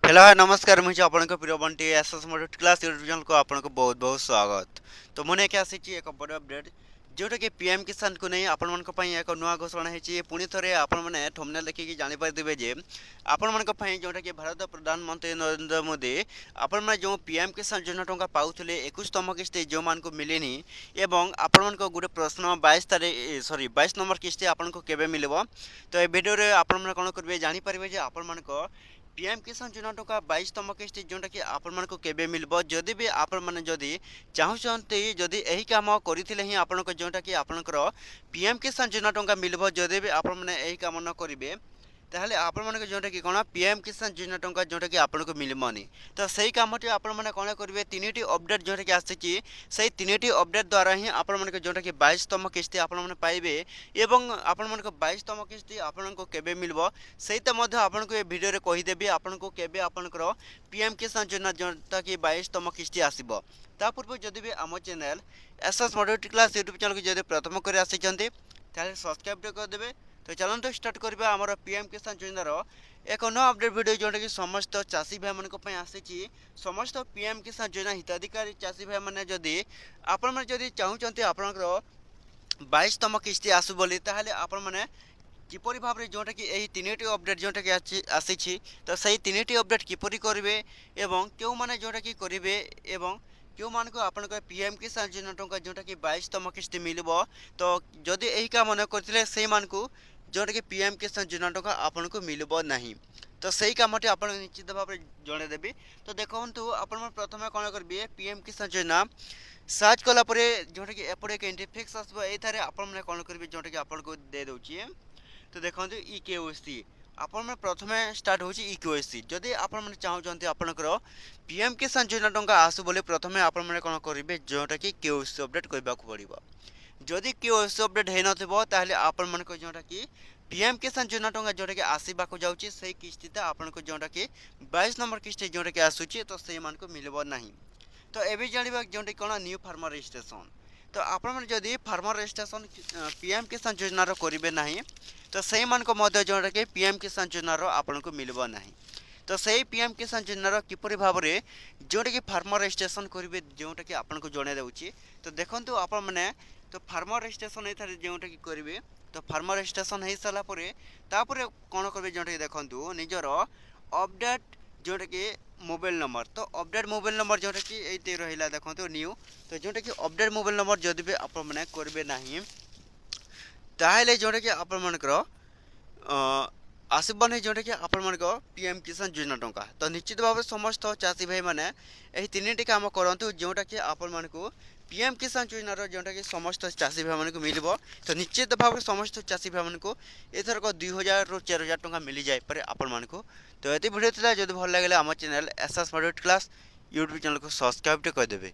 Hello hi नमस्कार मुझे आपनको प्रिय Bunty SS model class YouTube channel को आपनको बहुत बहुत स्वागत। तो मुझे क्या आसी एक बड़ अपडेट जोटा कि पीएम किसान को नहीं आपण मन पई एक नुआ घोषणा है पुणी थे आपण मैंने थंबनेल देखिए जानी पारे जे आपण मन पई जोटा कि भारत प्रधानमंत्री नरेंद्र मोदी आपण मैंने जो पीएम किसान योजना टंका पाउले 21तम किस्ती जो मान को मिलेनी एवं आपण मन गोटे प्रश्न 22 तारीख सॉरी 22 नंबर किस्ती आपण को केबे मिलबो। तो ए वीडियो रे आपण मन कोन करबे जानि पारबे जे आपण मन को पीएम किसान योजना टंका 22तम किस्ती जोटा कि आपण मन को केबे मिलबो। जदि भी आपण माने जदि चाहुचंती जदि एही काम करिथिले ही आपण को जोटा कि आपनकर पीएम किसान योजना टंका मिलबो। जदि भी आपण माने एही काम न करिवे ताहले आपण माने जोटा कि कोन पीएम किसान योजना टंका जोटा कि आपण को मिलमनी। तो सही कामटी आपण माने कोन करिवे तीनटी अपडेट जोटा कि आछि सही तीनटी अपडेट द्वारा ही आपण माने जोटा कि 22तम किस्ती आपण माने पाइबे एवं आपण माने 22तम किस्ती आपण को केबे मिलबो सही तो मध्य आपण को ए वीडियो रे कहि देबी आपण को केबे आपनकर पीएम किसान योजना जोटा कि 22तम किस्ती आसीबो। ता पूर्व जदि भी आम channel SS model class YouTube channel को जदि प्रथम कर आसिचंती ताले सब्सक्राइब कर देबे। तो चलते स्टार्ट करबा हमर पीएम किसान योजनार एक नया अपडेट वीडियो जोटा कि समस्त चाषी भाई मान आसी समस्त पीएम किसान योजना हिताधिकारी चाषी भाई मैंने जदि आपण मैंने जदि चाहूँगी आपणकर 22तम किस्ती आसू बोली ताहले आपण मैंने किपरि भाव में जोटा कि यही तीनटी अपडेट जोटा कि आसी तो सही तीनटी अपडेट किपरि करेंगे एवं क्यों मैंने जोटा कि करेंगे एवं क्यों मान को आपण पीएम किसान योजना टंका जोटा कि 22तम किस्ती मिलबो। तो जदि यही काम न करथिले सेही मान को जोटा कि पीएम किसान योजना टंका आपण को मिलबो नहीं। तो सही कामटी आप निश्चित भाव में जनईदेवी। तो देखु आपण प्रथम कौन करेंगे पीएम किसान योजना सर्च कलापर जोटा कि एपटे एक इंटरफेस आसो ये आपण कौन करेंगे जोटा कि आपको दे दूसरी। तो देखो इ केओसी आपण प्रथम स्टार्ट होची इ केओसी जदि आपण चाहूँगी आपणकर पीएम किसान योजना टंका आसू बोले प्रथम आपण कौन करेंगे जोटा कि केओसी अपडेट करने को पड़ो। जदि केओसी अपडेट हो नथिबो ताहले आपण मन को जोटा कि पीएम किसान योजना टंका जोटा कि आसीबा को जाउची सही किस्तीता आपण को जोटा कि 22 नंबर किस्ती जोटा कि आसुची तो से मान को मिलबो नहीं। तो एबे जानिबा जोटा कोन न्यू फार्मर रजिस्ट्रेशन। तो आपण मन जदि फार्मर रजिस्ट्रेशन पीएम किसान योजना रो करिवे नाही तो सही मान को मध्य जोटा कि पीएम किसान योजना रो आपण को मिलबो नहीं। तो सही पीएम किसान योजना किपरि भाव में जोटा कि फार्मर रजिस्ट्रेशन करेंगे जोटा कि आपको जन दूसरी। तो देखो आपण मैंने तो फार्मर रजिस्ट्रेशन होता है जोटा कि करेंगे तो फार्मर रजिस्ट्रेशन हो सारापर तापर कौन करेंगे जोटा कि देखो निजर अपडेट जोटा कि मोबाइल नंबर। तो अपडेट मोबाइल नंबर जोटा कि ये रहा देखो न्यू। तो जोटा कि अपडेट मोबाइल नंबर जदि भी आप करेंगे ना ताहले जोटा कि आपणकर आसब नहीं जोटा कि आपण पीएम किसान योजना टंका। तो निश्चित भाव समस्त चाषी भाई मैंने यही तीन टी काम करूँ जोटा कि आपण को पीएम किसान योजना जोटा कि समस्त चाषी भाई को मिलबो। तो निश्चित भाव समस्त चाषी भाई को एथरक 2000 ରୁ 4000 टंका मिल जाए पारे आपण को। तो ये वीडियो था जब भल लगे आम channel SS model class YouTube channel को सब्सक्राइब कर देवे।